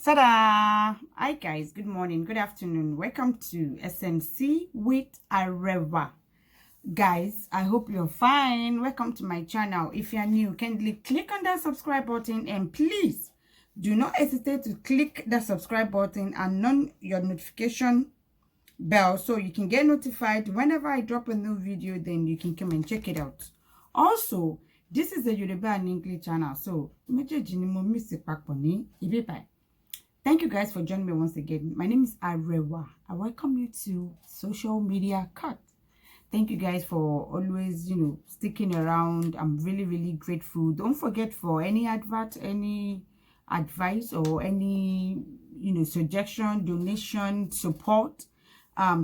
Ta-da! Hi guys, good morning, good afternoon. Welcome to SMC with Arewa. Guys, I hope you're fine. Welcome to my channel. If you're new, kindly click on that subscribe button and please do not hesitate to click the subscribe button and on your notification bell so you can get notified whenever I drop a new video. Then you can come and check it out. Also, this is a Yoruba and English channel, so thank you guys for joining me once again. My name is Arewa. I welcome you to Social Media Cut. Thank you guys for always, sticking around. I'm really grateful. Don't forget, for any advert, any advice, or any, suggestion, donation, support,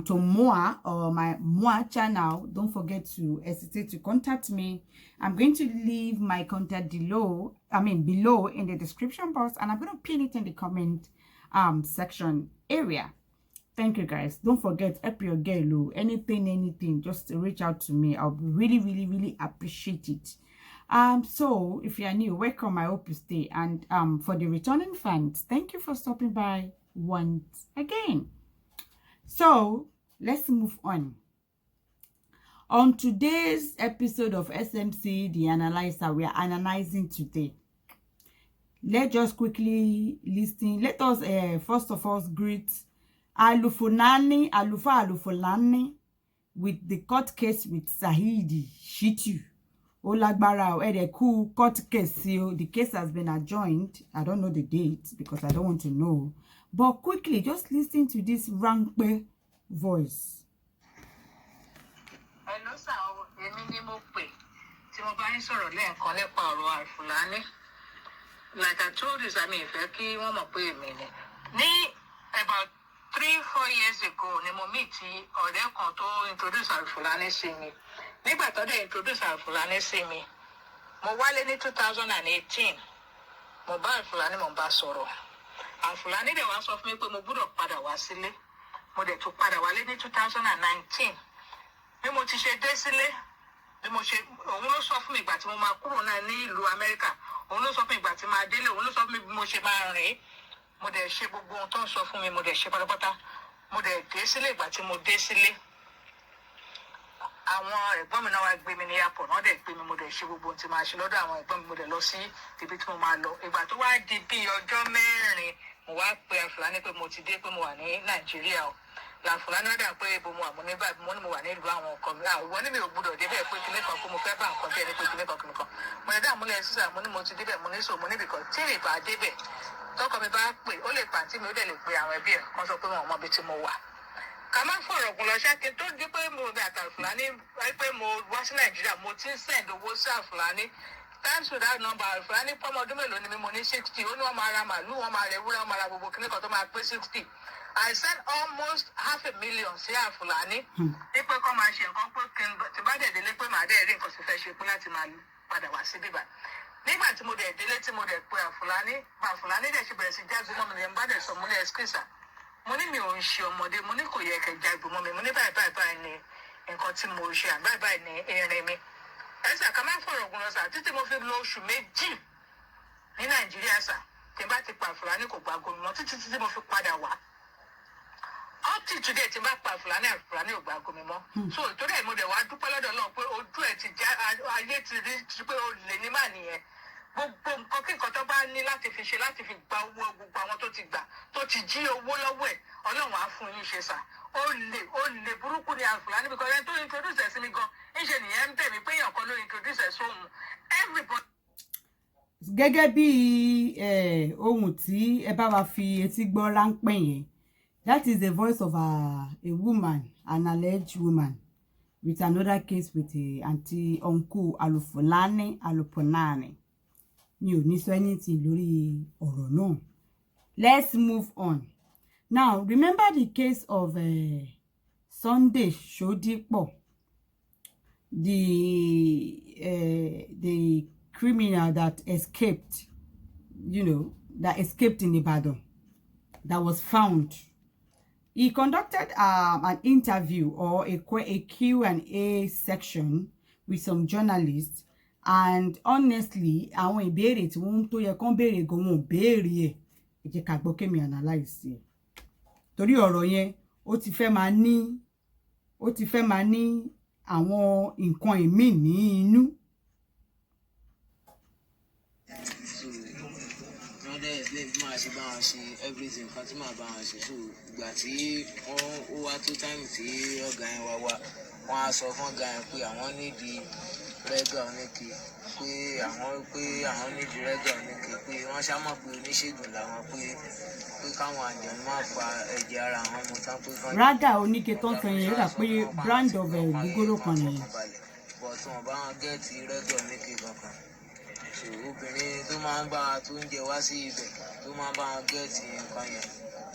to Moa or my Moa channel, don't forget to hesitate to contact me. I'm going to leave my contact below in the description box, and I'm going to pin it in the comment section area. Thank you guys. Don't forget, help your girl, anything, just reach out to me. I'll really appreciate it. So if you are new, welcome. I hope you stay. And for the returning fans, thank you for stopping by once again. So let's move on. On today's episode of SMC, the Analyzer, we are analyzing today. Let's just quickly listen. Let us first of all greet Alpunani, Alufulani, with the court case with Saidi Shitu. Olagbara, cool court case. The case has been adjourned. I don't know the date because I don't want to know. But quickly, just listen to this Rankpe voice. Hello, sir. Like I told you, about 3-4 years ago, Nemomiti or their control introduced Alpunani see me. Nígbà tó dé introduce Alpunani see me. Mo wálé ní 2018. Mo bá Alpunani mo bá sọ̀rọ̀. Alpunani dẹ̀ wá sọ fún mi pé mo gbọ́dọ̀ padà wá sílé. Mo dẹ̀ tún padà wálé ní 2019. Bí mo ti ṣe dé sílé, bí mo ṣe òun ló sọ fún mi ìgbà tí mo máa kúrò náà ní ìlú Amẹ́ríkà. Òun ló sọ fún mi ìgbà tí máa délé, òun ló sọ fún mi bí mo ṣe máa rìn. Mo dẹ̀ ṣe gbogbo ohun tó ń sọ fún mi, mo dẹ̀ ṣe pátápátá. Mo dẹ̀ dé sílé ìgbà tí mo dé sílé. Àwọn ẹ̀gbọ́n mi náà wá gbé mi ní airport, wọ́n dẹ̀ gbé mi, mo dẹ̀ ṣe gbogbo ohun tí máa ṣe lọ́dọ̀ àwọn ẹ̀gbọ́n mi, mo dẹ̀ lọ sí ibi tí mo máa lọ. Ìgbà tó wá di bí ọjọ́ 4, mo wá pe Alpunani pé mo ti dé, pé mo wà ní Nàìjíríà o. Alpunani wá dà pé ibo mo wà, mo ní báyìí, mo ní mo wà ní ìlú àwọn ọkọ mi. Àwọn ní mi ò gbọdọ̀ débẹ̀ pé kíní kan kó mo fẹ́ bá nǹkan bẹ́ẹ̀ ni pé kíní kan. Mo ní dáàmú lẹ́yìn sísà, mo ní mo ti débẹ̀, mo ní so, mo ní bìkan tí ìbá débẹ̀. Tọ́kọ mi bá pè, ó lè pàǹtí mi, ó dẹ̀ lè pe àwọn ẹbí ẹ̀, wọ́n sọ pé wọn ò mọ ibi tí mo wà. Ká má fọ̀rọ̀ gùn lọ ṣáké tó di pé mo bẹ Alpunani pé mo wá sí Nàìjíríà, mo ti ń send owó sí Alpunani. Thanks to that number, Alpunani pọ́mọ ọdún mélòó ni mi, mo ní 60. Ó ní wọ́n máa ra màálù, wọ́n máa rẹ̀ wúrẹ́, wọ́n máa ra gbogbo kíní kan tó máa pé 60. I sent almost $500,000 sí Alpunani. Ní pé kọ́ máa ṣe nǹkan pé tí bá dẹ̀ délé pé màá dẹ̀ rí nǹkan tí fẹ́ ṣe pé láti máa padà wá sí bíbá. Nígbà tí mo dẹ̀ délé tí mo dẹ̀ pe Alpunani dẹ̀ ṣe bẹ̀rẹ̀ sí jágbe mọ́ mi, ní bá dẹ̀ sọ mo ní ẹ̀skísà. Mo ní mi ò ń ṣe ọmọdé, mo ní kò yẹ kẹ́ jágbe mọ́ mi, mo ní báyìí ni nǹkan tí mo ṣe, báyìí ni irin mi. Ẹ̀sà ká má fọ̀rọ̀ gùn lọ sà, títí mo fi lo oṣù 2 ní Nàìjíríà sà. Tí n bá ti pa Alpunani kò gba gomi mọ́, títí mo fi padà wá. Up to today, tí n bá pa Alpunani ò gba gomi mọ́. So torí ẹ̀ mo dẹ̀ wá dúpẹ́ lọ́dọ̀ Ọlọ́run pé ojú ẹ̀ ti já, ayé ti rí pé ó lè ní mà nìyẹn. Gbogbo nǹkan kí nǹkan tó bá ní láti fi ṣe, láti fi gba owó gbogbo àwọn tó ti gbà, tó ti jí owó lọ́wọ́ ẹ̀, Ọlọ́run á fún yín ṣe sà. Ó lè burúkú ni Alpunani, because ẹni tó introduce ẹ̀ sí mi gan, ńṣe nìyẹn ń bẹ̀ mí pé èèyàn kan ló introduce ẹ̀ sóhun. Everybody. Gẹ́gẹ́ bí ohun tí ẹ bá wa fi etí gbọ́ ráńpẹ́ yẹn, that is the voice of a woman, an alleged woman, with another case with uncle Alpunani. Mi ò ní sọ anything lórí ọ̀rọ̀ náà. Let's move on. Now, remember the case of Sunday Shodipo, the criminal that escaped, that escaped in Ibadan, that was found. He conducted an interview or a Q&A section with some journalists, and honestly, àwọn ìbéèrè tí wọ́n tó yẹ kán béèrè gan wọn béèrè ẹ̀. ẹ jẹ́ ká gbọ́ kémi analyze ẹ̀ torí ọ̀rọ̀ yẹn ó ti fẹ́ máa ní àwọn nǹkan ìmí ní inú. Ṣe bá wọn ṣe everything kan tí màá bá wọn ṣe so ìgbà tí ó wá tó time tí ọ̀gá yẹn wá wọ́n á sọ fún ọ̀gá yẹn pé àwọn nídìí rẹ́gà oníke pé àwọn nídìí rẹ́gà oníke pé wọ́n ṣàmọ̀ pé oníṣègùn làwọn pé káwọn àjẹmọ́ máa fa ẹ̀jẹ̀ ara àwọn ọmọ tán pé kán. rádà oníke tó ń sọ yẹn rà pé brand of gbogbo kan nìyẹn. but wọn bá wọn gẹ́ẹ̀tì rẹ́gà oníke kankan so obìnrin tó máa ń bá wa tó ń jẹ wá sí ibẹ̀ tó máa ń bá wọn gẹ́ẹ̀tì nǹkan yẹn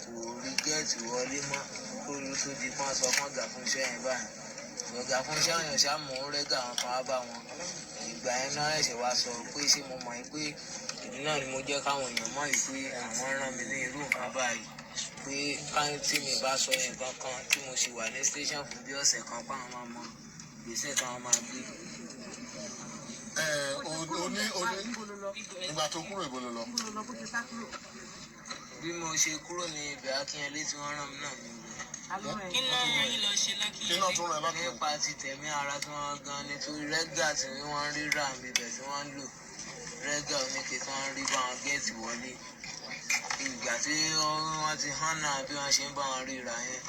kò rí gẹ́ẹ̀tì wọlé mọ́ kó ló tó di fún aṣọ fún ọ̀gá fún iṣẹ́ yẹn báyìí ọ̀gá fún iṣẹ́ yẹn ṣàmú rẹ́gà àwọn kan wá bá wọn ìgbà yẹn náà ẹ̀ṣẹ̀ wá sọ pé ṣé mo mọ̀ pé èmi náà ni mo jẹ́ káwọn èèyàn mọ̀ pé àwọn rán mi ní irú nǹkan báyìí pé káyọ̀ tí mi bá sọ nǹkan kan tí mo sì wà ní station fún bí ọ̀sẹ̀ kan páwọn máa mọ gbèsè táwọn máa gbé. Ìgbà tó kúrò ìbò ló lọ. Bí mo ṣe kúrò ní ibẹ̀ Akínyẹlé tí wọ́n rán mi náà ní ibẹ̀. Kí ló ń lọ ṣe lákìnyẹlé? Nípa ti tẹ̀mí ara tí wọ́n gan nítorí rẹ́gà tí wọ́n rí rà mí ibẹ̀ tí wọ́n ń lò rẹ́gà oníke tí wọ́n rí bá wọn gẹ́ẹ̀tì wọlé. Ìgbà tí wọ́n ti hàn náà bí wọ́n ṣe ń bá wọn ríra yẹn.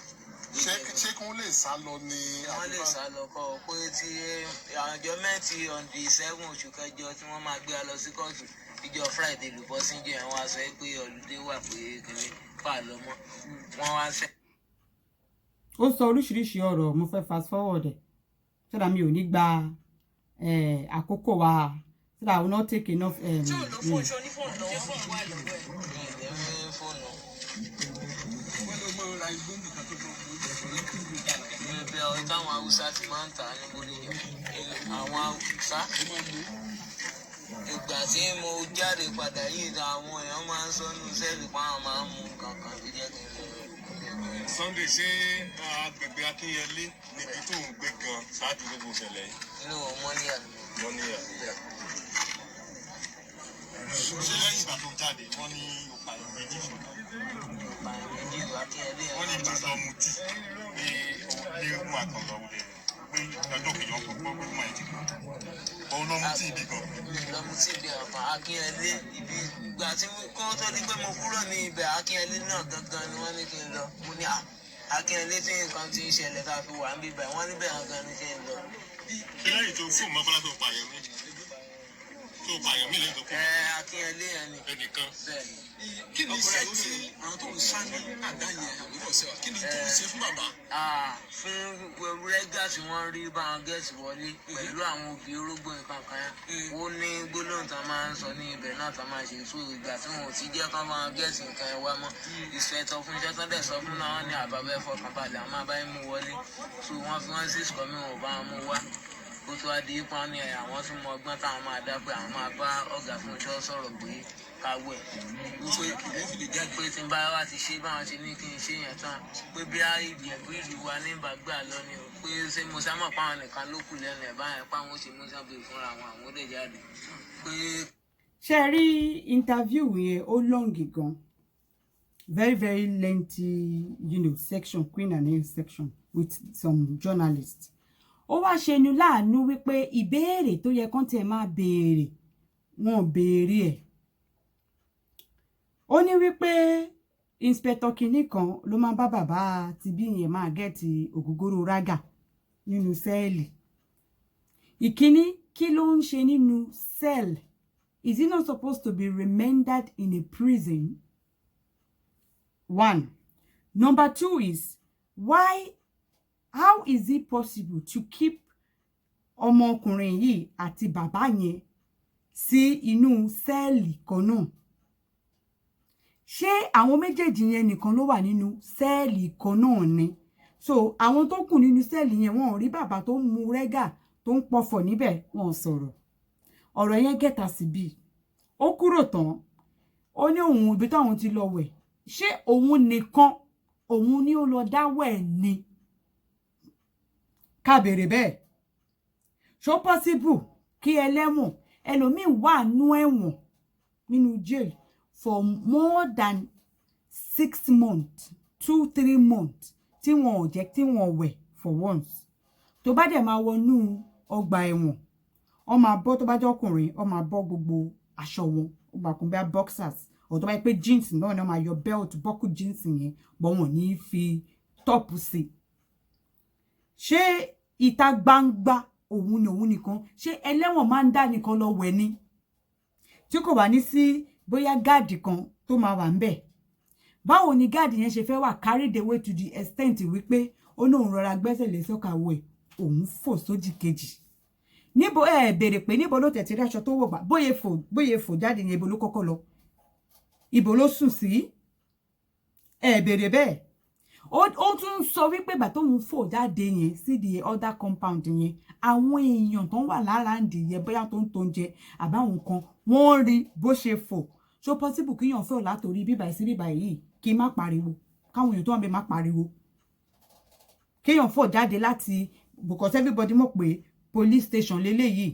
Ṣé kí wọ́n lè sá lọ ní àdúgbò? Wọ́n lè sá lọ kọ́ ọ pé tí àjọ mẹ́tì on the 7 oṣù kẹjọ tí wọ́n máa gbé a lọ sí kóòtù ìjọ Friday ló bọ́ sí jẹ́ wọ́n á sọ pé ọ̀lùdé wà pé kìnìún fà lọ mọ́ wọ́n wá sẹ́. ó sọ oríṣiríṣi ọ̀rọ̀ mo fẹ́ fast forward ẹ̀ so that mi ò ní gba àkókò wa so that I will not take enough. tí ò lọ fún oṣù onífóònù lọ́wọ́ fóònù wà lọ́wọ́ ẹ̀. Fóònù. wọ́n ló mọ ra igbó nìkan tó gbọ́ ibẹ̀ ọ̀rẹ́ táwọn Haúsá ti máa ń tà níbo nìyẹn àwọn Haúsá. Ìgbà tí mo jáde padà yìí ni àwọn èèyàn máa ń sọnù sẹ́ẹ̀lì pa àwọn máa ń mú kankan tó jẹ́ kí n lọ. Sunday ṣé agbègbè Akínyẹlé níbi tó ń gbé gan ṣáájú gbogbo ìṣẹ̀lẹ̀ yìí? Inú mọ́níyà ni. Mọ́níyà. Ṣé lẹ́yìn ìgbà tó jáde wọ́n ní òpààyàn méjì fún un? Òpààyàn méjì ìlú Akínyẹlé. Wọ́n ní ìgbà tó mu tí ní ọmọ àkànlọ́ wọlé pé ọjọ́ kejì wọn kò gbọ́ pé ọmọ ẹ̀ ti kú. Òun ló mú tí ibi kan. Lọ mú tí ibi àpá Akínyẹlé ibi ìgbà tí kó tó di pé mo kúrò ní ibẹ̀ Akínyẹlé náà gangan ni wọ́n ní kí n lọ. Mo ní Akínyẹlé tí nǹkan ti ń ṣẹlẹ̀ tá a fi wà ń bíbẹ̀ wọ́n níbẹ̀ gangan ni kí n lọ. Ṣé lẹ́yìn tó fún Mọ́kọ́lá tó pààyàn mí? Tó pààyàn mí lẹ́yìn tó kú? Akínyẹlé yẹn ni. Ẹnìkan. Bẹ́ẹ̀ni. kí ni iṣẹ́ tí àwọn tó ń sá ní àdá yẹn àbúrò ṣe wà kí ni tó ń ṣe fún bàbá. Fún rẹ́gà tí wọ́n rí bá wọn gẹ́ẹ̀tì wọlé pẹ̀lú àwọn òbí orógbó nǹkan kan yẹn ó ní gbólóhùn tá a máa ń sọ ní ibẹ̀ náà tá a máa ṣe tó ìgbà tí wọn ò ti jẹ́ ká máa gẹ́ẹ̀tì nǹkan yẹn wá mọ́ ìṣẹ̀tọ̀ fún iṣẹ́ tó dẹ̀ sọ fún náà ní àbábẹ́ fọkànbalẹ̀ àwọn máa bá yín mú wọlé tó wọ́n fi wọ́n sí ìsìkọ́mí wọn ò bá wọn mú wá kó tó wá di ipá ní àwọn tún mọ ọgbọ́n táwọn máa dá pé àwọn máa bá ọ̀gá fún iṣẹ́ sọ̀rọ̀ pé káwẹ̀ wípé ìwọ́n fi lè jẹ́ pé tí n bá wá ti ṣe báwọn ṣe ní kí n ṣe yẹn tán pé bí ìgbìyànjú ìlú wa ní ìbàgbà lọ ni o pé ṣé mo sámọ̀ páwọn nìkan ló kù lẹ́nu ẹ̀ báyẹn páwọn ó ṣe mú sábẹ́ fúnra àwọn òde jáde pé. ṣe rí interview yẹn ó long gan very very lengthy section Queen and A section with some journalists ó wá ṣe ni láàánú wípé ìbéèrè tó yẹ kán tiẹ̀ máa béèrè wọn béèrè ẹ̀ ó ní wípé inspector kìíní kan ló máa bá bàbá tibí yẹn máa gẹ́ẹ̀tì ògógóró rágà nínú sẹ́ẹ̀lì ìkíní kí ló ń ṣe nínú cell is he not supposed to be remanded in a prison? 1. Number 2 is how is it possible to keep ọmọkùnrin yìí àti bàbá yẹn sí inú sẹ́ẹ̀lì kan náà? Ṣé àwọn méjèèjì yẹn nìkan ló wà nínú sẹ́ẹ̀lì kan náà ni? So àwọn tó kù nínú sẹ́ẹ̀lì yẹn wọn ò rí bàbá tó ń mu rẹ́gà tó ń pọ̀fọ̀ níbẹ̀ wọn sọ̀rọ̀ ọ̀rọ̀ yẹn gẹ̀ta sí bí ó kúrò tán ó ní òun ibi táwọn ti lọ wẹ̀ ṣé òun nìkan òun ni ó lọ dáwẹ̀ ni? Ká bèrè bẹ́ẹ̀ ṣó possible kí ẹlẹ́wọ̀n ẹlòmíì wà nú ẹ̀wọ̀n nínú jail for more than 6 months 2-3 months tí wọn ò jẹ́ tí wọn wẹ̀ for once tó bá dẹ̀ máa wọnú ọgbà ẹ̀wọ̀n ó máa bọ́ tó bá jẹ́ ọkùnrin ó máa bọ́ gbogbo aṣọ wọn ó máa kún bí boxers ó tó bá pé jeans náà náà máa yọ belt bọ́kù jeans yẹn bọ́ wọn ní fi top sí ṣé ìta gbangba òun nìkan ṣé ẹlẹ́wọ̀n máa ń dá nìkan lọ wẹ̀ ni tí kò bá ní sí bóyá gáàdì kan tó máa wà ńbẹ̀ báwo ni gáàdì yẹn ṣe fẹ́ wà carried away to the extent wípé ó náà rọra gbẹ́sẹ̀ lé sọ́kàwọ́ ẹ̀ òun fò sódì kejì níbo béèrè pé níbo ló tẹ̀tí ráṣọ tó wọ̀ gbà bóyè fò jáde yẹn ibo ló kọ́kọ́ lọ ibo ló sùn sí béèrè bẹ́ẹ̀ ó tún sọ wípé bàtà òun fò jáde yẹn sí the other compound yẹn àwọn èèyàn tó ń wà lára ǹdí yẹn bóyá tó ń tó ń jẹ àbáwọn kan wọ́n rí bó ṣe fò so possible kíyàn fẹ́ látòrí bíbà sí bíbà yìí kí má pariwo káwọn èèyàn tó wà bẹ́ẹ̀ má pariwo kíyàn fò jáde láti because everybody mọ̀ pé police station leléyìí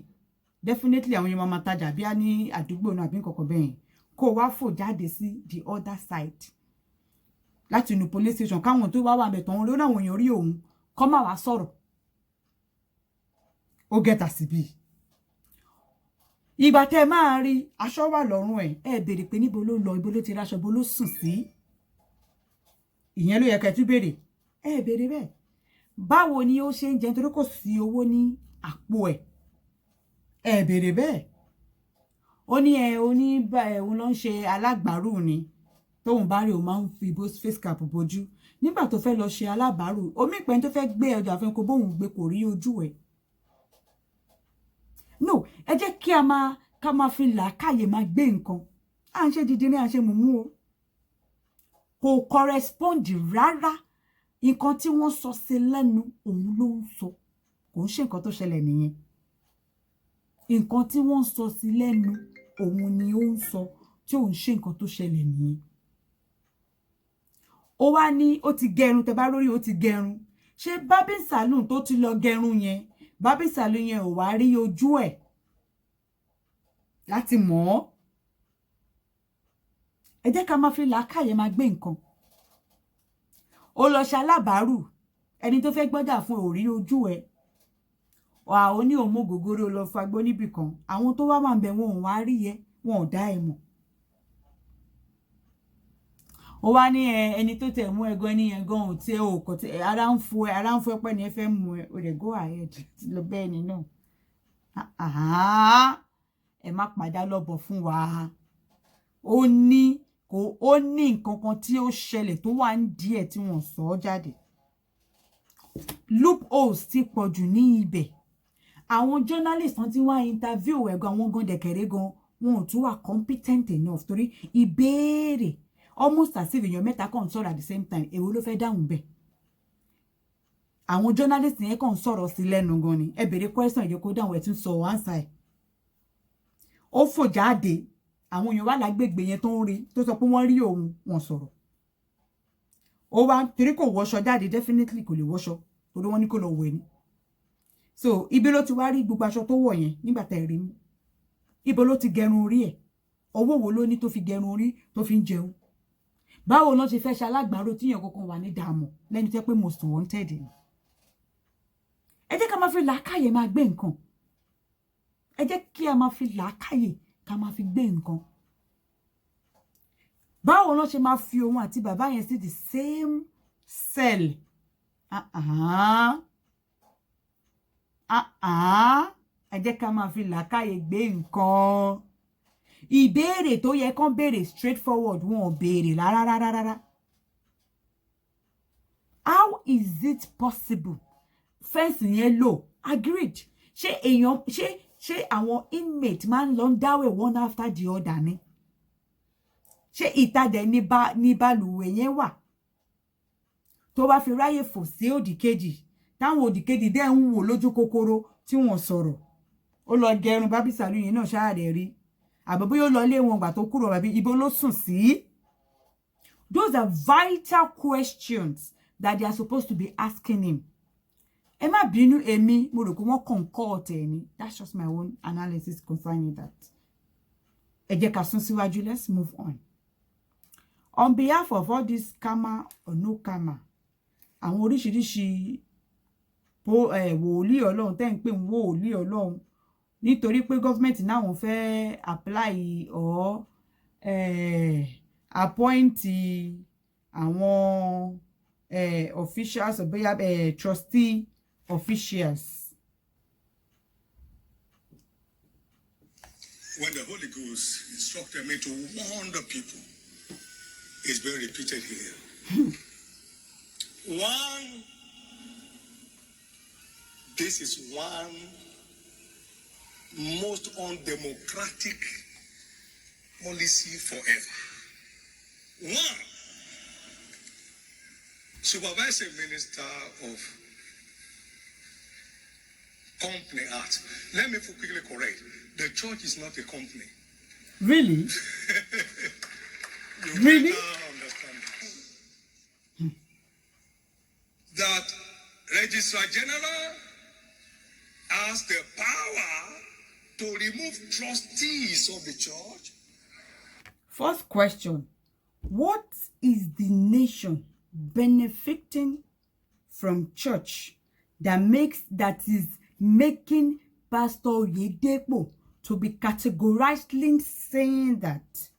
definitely àwọn èèyàn máa tajà bí a ní àdúgbò náà àbí nǹkan bẹ́ẹ̀ kó wá fò jáde sí the other side láti inú police station káwọn tó wá wà bẹ̀ tán lórí àwọn èèyàn rí òun kọ́ máa wá sọ̀rọ̀ ó gẹ́ta síbí ìgbà tẹ́ máa rí aṣọ wà lọ́rùn ẹ̀ béèrè pé níbo ló lọ ibo ló ti ráṣọ bó ló sùn sí ìyẹn ló yẹ kẹ́ tún béèrè béèrè bẹ́ẹ̀ báwo ni ó ṣe ń jẹ nítorí kò sí owó ní àpò ẹ̀ béèrè bẹ́ẹ̀ ó ní òun ló ń ṣe alágbàárù ni tóun bá rí òun máa ń fi face cap bojú nígbà tó fẹ́ lọ ṣe alábàárù omi ìpẹ́ni tó fẹ́ gbé ọjà fẹ́ kó bóun gbé kò rí ojú ẹ̀ no ẹ jẹ́ kí ká máa fi làákàyè máa gbé nǹkan à ń ṣe dídí ní à ń ṣe mùmú o kò correspond rárá nǹkan tí wọ́n sọ sí lẹ́nu òun ló ń sọ kò ń ṣe nǹkan tó ṣẹlẹ̀ nìyẹn nǹkan tí wọ́n sọ sí lẹ́nu òun ni ó ń sọ tí òun ṣe nǹkan tó ṣẹlẹ̀ nìyẹn ó wá ní ó ti gẹrun tẹ́ bá lórí ó ti gẹrun ṣé barbing salon tó ti lọ gẹrun yẹn barbing salon yẹn ò wá rí ojú ẹ̀ láti mọ̀ ọ́ ẹ jẹ́ ká máa fi làákàyè máa gbé nǹkan ó lọ ṣe alábàárù ẹni tó fẹ́ gbọ́dà fún òrí ojú ẹ̀ àwọn ní òun mú gògóró lọ fagbó níbì kan àwọn tó wá wà ń bẹ wọn ò wá rí yẹ wọn ò dá ẹ mọ̀ ó wá ní ẹni tó tẹ̀ mú ẹgan ẹni yẹn gan ò tí ò kò tí ara ń fún ẹ pẹ́ ni ẹ fẹ́ mú ẹ o lè go ahead lọ bẹ́ẹ̀ ni náà ẹ má padà lọ́bọ̀ fún wa ó ní nǹkan kan tí ó ṣẹlẹ̀ tó wà ń díẹ̀ tí wọ́n sọ ọ́ jáde loopholes ti pọ̀ jù ní ibẹ̀ àwọn journalist wọ́n ti wá interview ẹ̀gan àwọn gan dẹ̀kẹ̀rẹ́ gan wọn ò tún wà competent enough torí ìbéèrè almost as if èèyàn mẹ́ta kàn ń sọ̀rọ̀ at the same time èwo ló fẹ́ dáhùn bẹ́ẹ̀ àwọn journalist yẹn kàn ń sọ̀rọ̀ sí lẹ́nu gan ni ẹ béèrè question ìjẹ́ kó dáhùn ẹ̀ tún sọ answer ẹ̀ ó fò jáde àwọn èèyàn wà lágbègbè yẹn tó ń rí tó sọ pé wọ́n rí òun wọn sọ̀rọ̀ ó wá torí kò wọṣọ jáde definitely kò lè wọṣọ torí wọ́n ní kó lọ wẹ̀ ni so ibi ló ti wá rí gbogbo aṣọ tó wọ̀ yẹn nígbà tá ẹ rí mú ibo ló ti gẹrun orí ẹ̀ owó wo ló ní tó fi gẹrun orí tó fi ń jẹun báwo ló ṣe fẹ́ ṣe alágbàárò tíyàn kankan wà ní dààmú lẹ́ni tẹ́ pé most wanted ni ẹ jẹ́ ká máa fi làákàyè máa gbé nǹkan ẹ jẹ́ kí a máa fi làákàyè ká máa fi gbé nǹkan báwo ló ṣe máa fi òun àti bàbá yẹn sí the same cell ẹ jẹ́ ká máa fi làákàyè gbé nǹkan ìbéèrè tó yẹ kán béèrè straight forward wọn ò béèrè rárá how is it possible fẹ́ǹsì yẹn lò agreed ṣé èèyàn ṣé àwọn inmate máa ń lọ ń dáwẹ̀ one after the other ni ṣé ìtajà ní balùwẹ̀ yẹn wà tó bá fi ráyè fò sí òdì kejì táwọn òdì kejì dẹ́ ń wò lójú kòkòrò tí wọ́n sọ̀rọ̀ ó lọ gẹrun bábí sàlù yẹn náà ṣáàrẹ̀ rí àbẹ̀bí yóò lọ lé wọn gbà tó kúrò àbí ibo ló sùn sí. Those are vital questions that they are supposed to be asking him. Ẹ má bínú èmi mo rò pé wọ́n concord ẹ̀ ni that's just my own analysis concerning that. Ẹ jẹ́ ká sún síwájú let's move on. On behalf of all this Cama or no Cama, àwọn oríṣiríṣi wòlíì Ọlọ́run tẹ́ ń pè ń wòlíì Ọlọ́run nítorí pé government náà wọ́n fẹ́ apply or appoint àwọn officials or bóyá trustee officials. When the Holy Ghost instructed me to warn the people, it's been repeated here. One, this is one most undemocratic policy forever. One, supervising minister of company act. Let me quickly correct. The church is not a company. Really? You Really? better understand that Registrar General has the power to remove trustees of the church. First question. What is the nation benefiting from church that is making Pastor Shodipo to be categorically saying that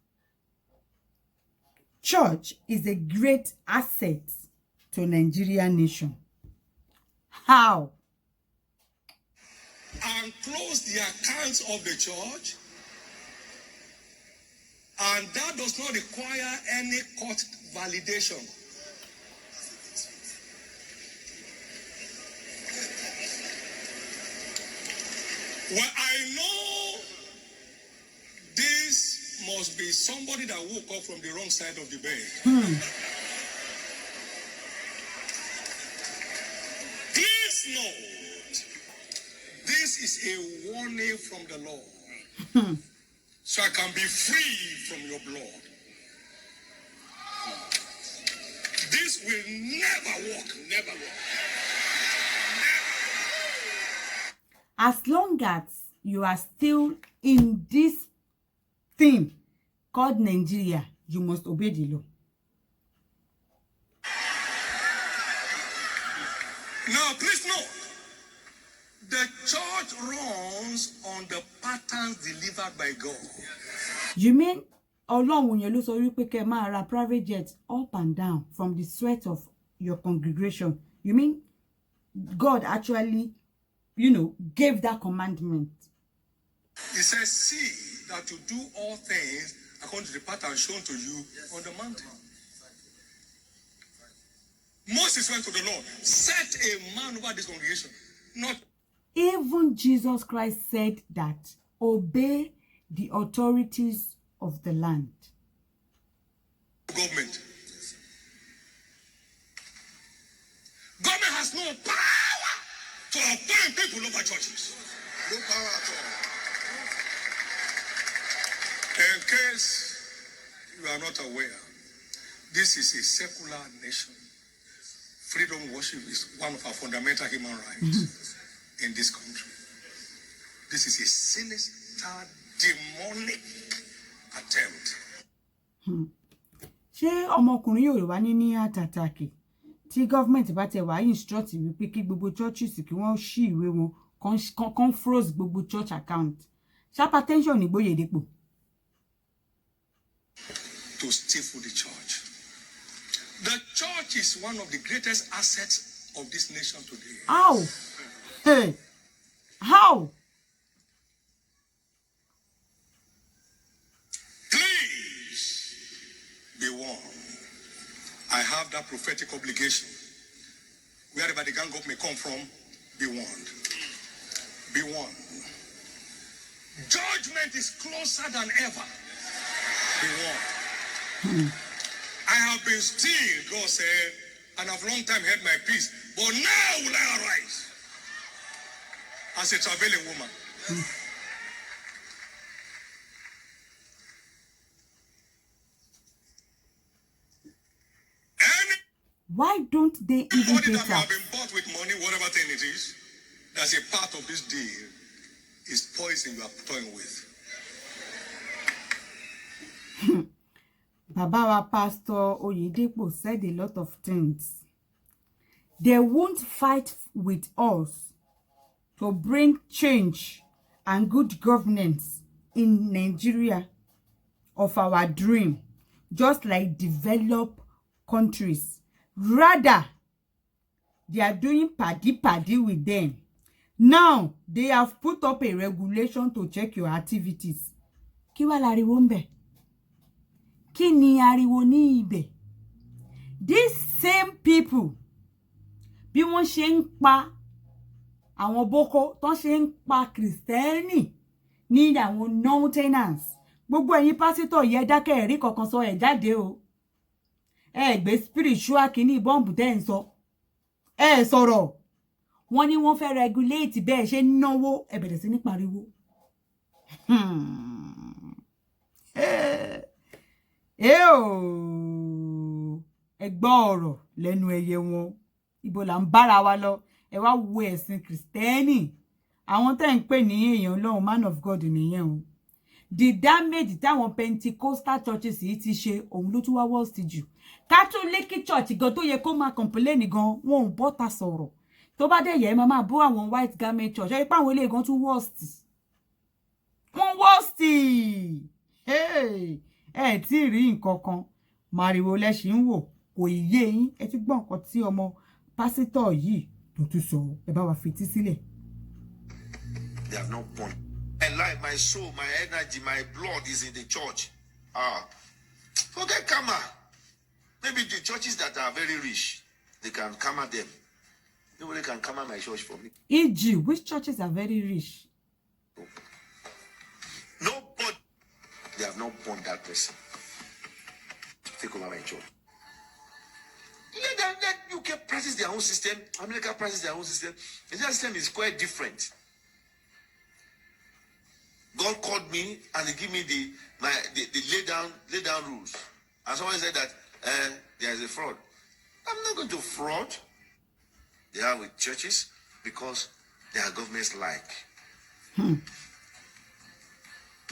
church is a great asset to Nigerian nation? How? And close the accounts of the church, and that does not require any court validation. Well, I know this must be somebody that woke up from the wrong side of the bed. Please note, this is a warning from the Lord. So I can be free from your blood. This will never work. Never work. As long as you are still in this thing called Nigeria, you must obey the law. Now, please note, the church runs on the patterns delivered by God. You mean Ọlọ́run yẹn ló sọ wípé kẹ́ máa ra private jet up and down from the sweat of your congregation? You mean God actually, gave that commandment? He says, see that you do all things according to the pattern shown to you on the mountain. Moses went to the Lord, set a man over this congregation. Not Even Jesus Christ said that obey the authorities of the land. government. Government has no power to appoint people over churches. No power at all. In case you are not aware, this is a secular nation. Freedom of worship is one of our fundamental human rights in this country. This is a sinister, demonic attempt. Ṣé ọmọkùnrin yóò wá ní àtàtàkì tí gọ́ọ̀mẹ̀ntì bá tẹ̀ wá instruct wípé kí gbogbo churches kí wọ́n ṣí ìwé wọn kan froze gbogbo church account? Ṣápá tension ní Shodipo. To stifle the church. The church is one of the greatest assets of this nation today. How? Hey, how? Please be warned. I have that prophetic obligation. Wherever the gang up may come from, be warned. Be warned. Judgment is closer than ever. Be warned. I have been still, God said, and I've long time held my peace. But now will I arise as a traveling woman. Why don't they even Anybody that get may up? have been bought with money, whatever thing it is, that's a part of this deal, is poison you are toying with. Baba Pastor Shodipo said a lot of things. They won't fight with us to bring change and good governance in Nigeria of our dream, just like developed countries. Rather, they are doing paddy with them. Now, they have put up a regulation to check your activities. Kí wá láriwo ńbẹ̀? Kí ni ariwo ní ibẹ̀? These same people, bí wọ́n ṣe ń pa àwọn boko, tọ́n ṣe ń pa Kristẹni ní àwọn non-tenants. Gbogbo ẹ̀yin pásítọ̀ yẹ dákẹ́ ẹ̀rí kankan sọ ẹ̀ jáde o. Ẹ gbé spiritual kíní bọ́ǹbù tẹ́ ń sọ. Ẹ sọ̀rọ̀. Wọ́n ní wọ́n fẹ́ regulate bẹ́ẹ̀ ṣe náwó ẹ bẹ̀rẹ̀ sí ní pariwo. Ẹ gbọ́ ọ̀rọ̀ lẹ́nu ẹyẹ wọn. Ibo là ń bára wa lọ. Ẹ wá wo ẹ̀sìn Kristẹni. Àwọn tẹ́ ń pè ní èèyàn Ọlọ́run, man of God nìyẹn o. The damage táwọn Pentecostal churches yìí ti ṣe òun ló tún wá worst jù. Catholic church gan tó yẹ kó máa complain gan, wọn ò bọ́ta sọ̀rọ̀. Tó bá dé yẹ máa bú àwọn white garment church. Ẹ pa àwọn ilé gan tún worst. Wọ́n worst. Ẹ tí rí nǹkan kan. Màrìwò lẹ́ṣin ń wò. Kò yé yín. Ẹ ti gbọ́ nǹkan tí ọmọ pásítọ̀ yìí tó tún sọ. Ẹ bá wa fetí sílẹ̀. They have not won. My life, my soul, my energy, my blood is in the church. Forget Cama. Maybe the churches that are very rich, they can Cama them. Nobody can Cama my church for me. E.g., which churches are very rich? Nobody. They have not won that person to take over my church. Let UK practice their own system. America practice their own system. And that system is quite different. God called me and he gave me the lay down rules. And someone said that there is a fraud. I'm not going to fraud. They are with churches because their governments like.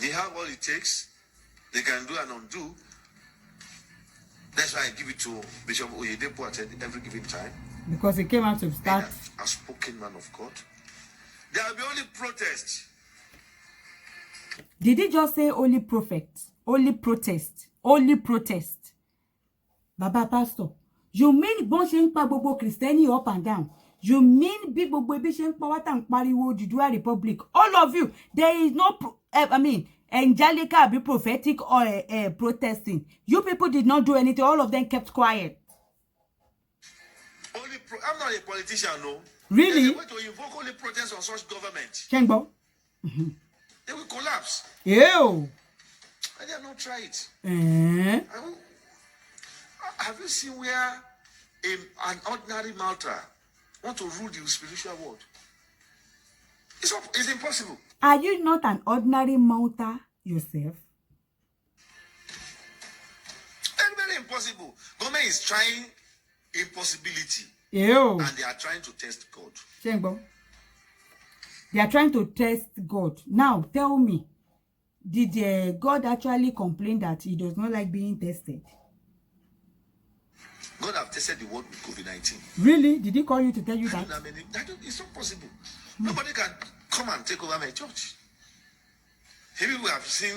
They have all it takes. They can do and undo. That's why I give it to Bishop Shodipo at every given time. Because he came out to start. A spoken man of God. There will be only protest. Did he just say only prophet? Only protest? Only protest? Baba Pastor, you mean bon ṣe ń pa gbogbo Kristẹni up and down? You mean bí gbogbo ebi ṣe ń pa wá tá ń pariwo Judua Republic? All of you, there is no, angelical be prophetic or protesting. You people did not do anything. All of them kept quiet. I'm not a politician, no. Really? There's a way to invoke only protest on such government. Chengbo? They will collapse. Ew. And they have not tried it. Have you seen where an ordinary Malta want to rule the spiritual world? It's impossible. Are you not an ordinary Malta yourself? Very, very impossible. Government is trying impossibility. Ew. And they are trying to test God. Chengbo. They are trying to test God. Now, tell me, did God actually complain that he does not like being tested? God have tested the world with COVID-19. Really? Did he call you to tell you that? It's not possible. Nobody can come and take over my church. Maybe we have seen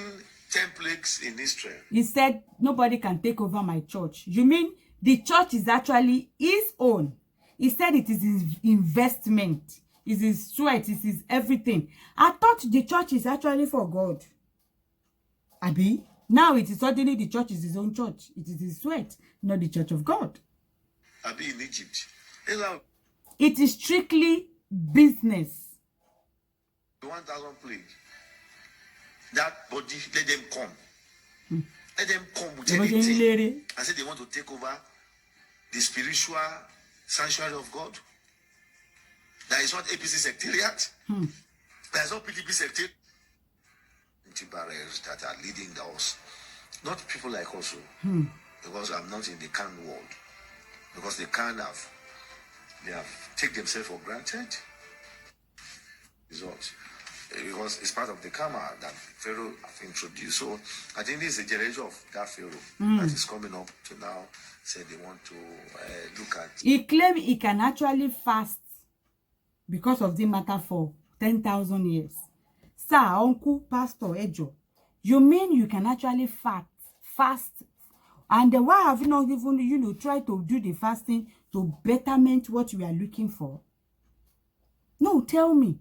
10 plagues in Israel. He said, nobody can take over my church. You mean the church is actually his own? He said it is his investment. It's his sweat. It's his everything. I thought the church is actually for God. Abi? Now it is suddenly the church is his own church. It is his sweat, not the church of God. Abi in Egypt. It is strictly business. 1,000 plague. That body, let them come. Let them come with anything. I said they want to take over the spiritual sanctuary of God. That is not APC secretariat. There is not PDP secretariat. Barriers that are leading us. Not people like us. Because I'm not in the can world. Because they have taken themselves for granted. Results. because it's part of the Cama that Pharaoh have introduced. So I think this is a generation of that Pharaoh that is coming up to now say they want to look at. He claimed he can actually fast because of the matter for 10,000 years. Sir, uncle, pastor, Ejo, you mean you can actually fast? And why have you not even, tried to do the fasting to betterment what we are looking for? No, tell me.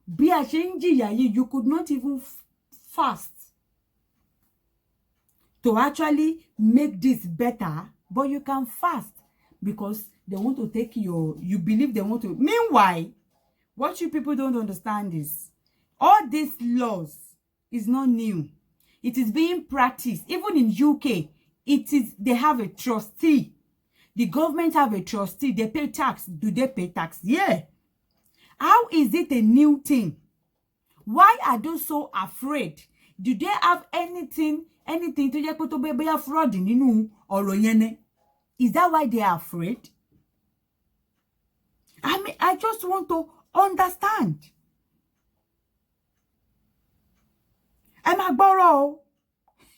You could not even fast to actually make this better, but you can fast because they want to take you believe they want to. Meanwhile, what you people don't understand is all these laws is not new. It is being practiced. Even in UK, they have a trustee. The government have a trustee. They pay tax. Do they pay tax? Yeah. How is it a new thing? Why are they so afraid? Do they have anything to get to be fraud in or Is that why they are afraid? I mean, I just want to understand. I'm a borrow.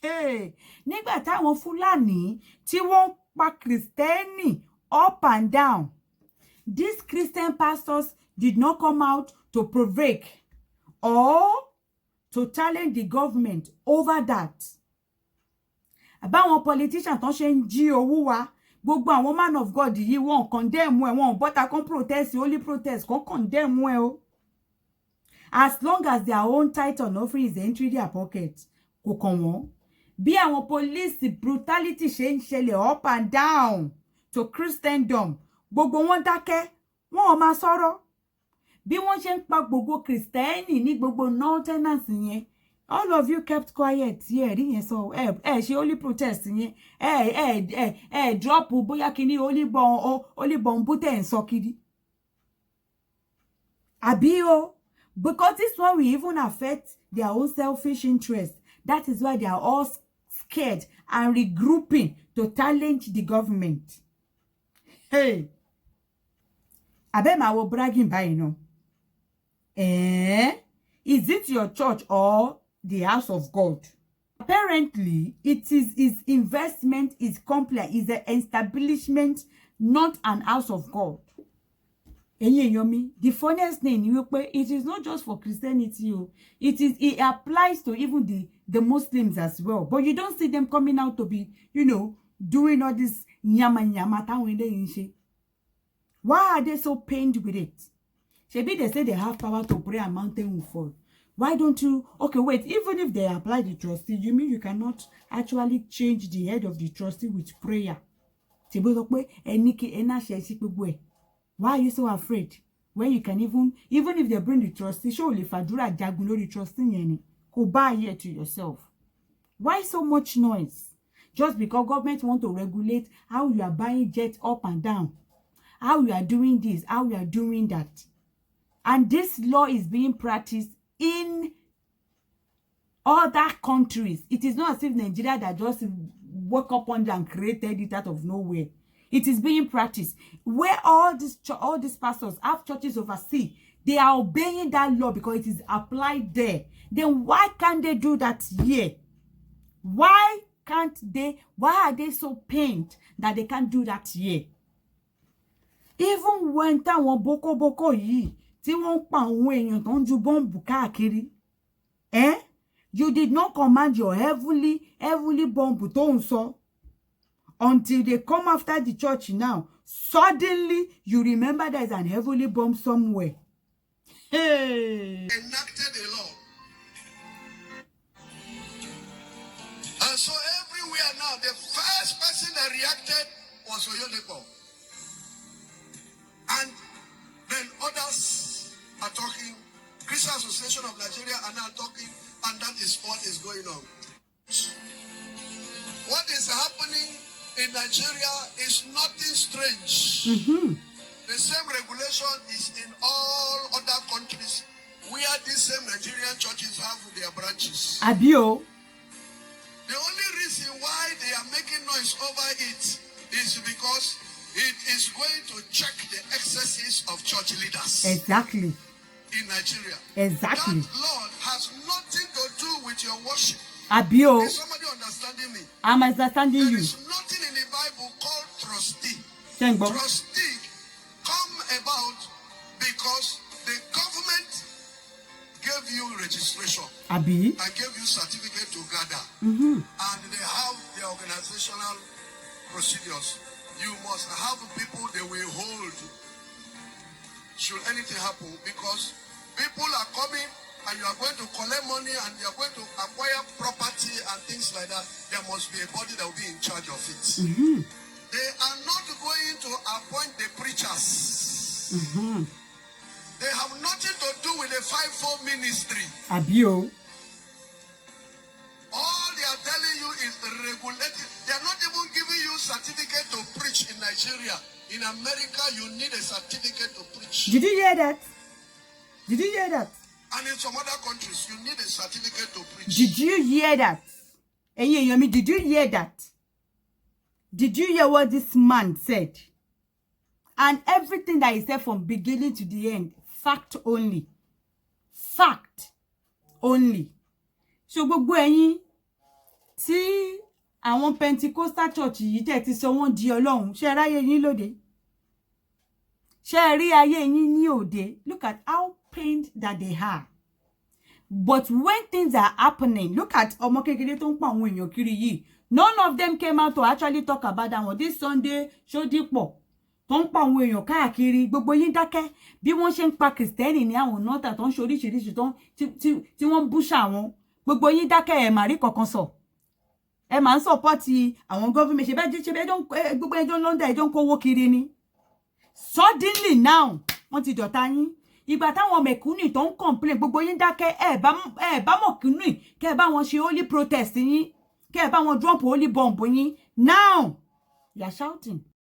Hey, nígbà táwọn Fúlàní tí wọ́n pa Kristẹni up and down. These Christian pastors did not come out to provoke or to challenge the government over that. About one politician tó ṣe ń jí owó wa, gbogbo àwọn man of God yìí wọ́n condemn ẹ, wọ́n bọ́ta kan protest, only protest kan condemn ẹ o. As long as their own tithe and offering is entering their pocket, kò kàn wọ́n. Bí àwọn police brutality ṣe ń ṣẹlẹ̀ up and down to Christendom, gbogbo wọn dákẹ́, wọn ò máa sọ̀rọ̀. Bí wọ́n ṣe ń pa gbogbo Kristẹni ní gbogbo northerners yẹn, all of you kept quiet here. Rí yẹn sọ, ṣe only protest yẹn, drop bóyá kíní only bomb bútẹ̀ ń sọ kiri. Àbí o, because this one will even affect their own selfish interest. That is why they are all scared and regrouping to challenge the government. Hey, Abema will bragging by is it your church or the house of God? Apparently, it is his investment is complex, is an establishment, not an house of God. The funniest thing, it is not just for Christianity. It applies to even the Muslims as well. But you don't see them coming out to be, doing all this nyama. Why are they so pained with it? Maybe they say they have power to pray and mountain will fall. Why don't you? Okay, wait. Even if they apply the trustee, you mean you cannot actually change the head of the trustee with prayer? Why are you so afraid? When you can even if they bring the trustee, surely Fadura Jagulo the trustee yeni. Go buy here to yourself. Why so much noise? Just because government want to regulate how you are buying jet up and down, how you are doing this, how you are doing that. And this law is being practiced in other countries. It is not as if Nigeria that just woke up one day and created it out of nowhere. It is being practiced. Where all these pastors have churches overseas, they are obeying that law because it is applied there. Then why can't they do that here? Why are they so pained that they can't do that here? Even when táwọn boko yìí tí wọ́n pa àwọn èèyàn tó ń ju bọ́ǹbù káàkiri, you did not command your heavily bomb tó ń sọ until they come after the church now. Suddenly you remember there is an heavily bomb somewhere. Hey. Enacted a law. And so everywhere now, the first person that reacted was Shodipo. And then others are talking. Christian Association of Nigeria are now talking, and that is what is going on. What is happening in Nigeria is nothing strange. The same regulation is in all other countries where these same Nigerian churches have their branches. Abio. The only reason why they are making noise over it is because it is going to check the excesses of church leaders. Exactly. in Nigeria. Exactly. That Lord has nothing to do with your worship. Abio. Is somebody understanding me? I'm understanding There you. is nothing in the Bible called trustee. Tengbo. Trustee come about because the government gave you registration Abi. and gave you certificate to gather. And they have the organizational procedures. You must have people they will hold should anything happen, because people are coming and you are going to collect money and you are going to acquire property and things like that. There must be a body that will be in charge of it. They are not going to appoint the preachers. They have nothing to do with the fivefold ministry. Abio. All they are telling you is regulated. They are not even giving you certificate to preach in Nigeria. In America, you need a certificate to preach. Did you hear that? Did you hear that? And in some other countries, you need a certificate to preach. Did you hear that? Hey, Yomi, did you hear that? Did you hear what this man said? And everything that he said from beginning to the end, fact only. Fact only. So gbogbo ẹ̀yin tí àwọn Pentecostal church yìí tẹ́ ti sọ wọ́n di Ọlọ́run, ṣé ráyé yín lóde? Ṣé rí ayé yín ní òde? Look at how pained that they are. But when things are happening, look at ọmọ kékeré tó ń pa àwọn èèyàn kiri yìí. None of them came out to actually talk about that one. This Sunday, Shodipo tó ń pa àwọn èèyàn káàkiri, gbogbo yín dákẹ́ bí wọ́n ṣe ń pa Kristẹni ní àwọn nọ́tà tó ń ṣe oríṣiríṣi tí wọ́n ń búṣà wọn. Gbogbo yín dákẹ́ ẹ̀ máa rí kankan sọ. Ẹ máa ń sọ̀pọ̀tì àwọn government ṣe bẹ́ẹ̀ gbogbo ẹjọ́ London ẹjọ́ ń kówó kiri ni. Suddenly now, wọ́n ti dọ̀tá yín. Ìgbà táwọn mẹ̀kúnnì tó ń complain, gbogbo yín dákẹ́ ẹ bá mọ̀kúnnì kẹ́ ẹ bá wọn ṣe holy protest yín, kẹ́ ẹ bá wọn drop holy bomb yín. Now, you are shouting.